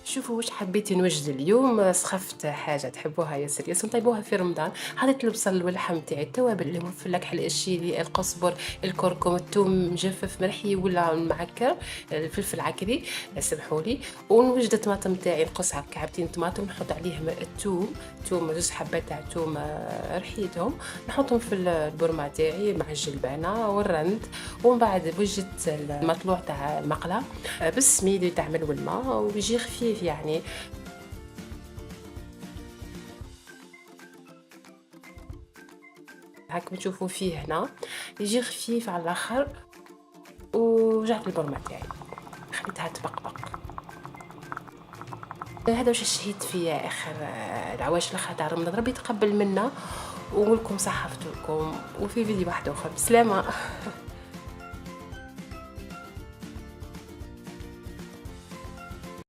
شوفوا واش حبيتي نوجد اليوم. سخفت حاجة تحبوها ياسر ياسر نطيبوها في رمضان. حطيت البصل واللحم تاعي، التوابل اللي هو الفلفل الشيلي، القزبر، الكركم، الثوم مجفف مرحي ولا معكر، الفلفل العكري سمحوا لي. ونوجد الطماطم تاعي، نقصها كعبتين طماطم، نحط عليهم الثوم، ثوم زوج حبات تاع ثوم رحيتهم، نحطهم في البرمة تاعي مع الجلبانة والرند. ومن بعد وجدت المطلوع تاع المقلة بالسميد يتعمل والماء ويجي خفيف يعني. هاكم تشوفوا فيه هنا يجي خفيف على الاخر. وجعت البرمة تاعي خليتها تبقبق. هذا واش شهيت فيه اخر العواش الاخر تاع رمضان. ربي يتقبل منا ونقول لكم صحفتكم وفي فيديو واحد اخر. بسلامه.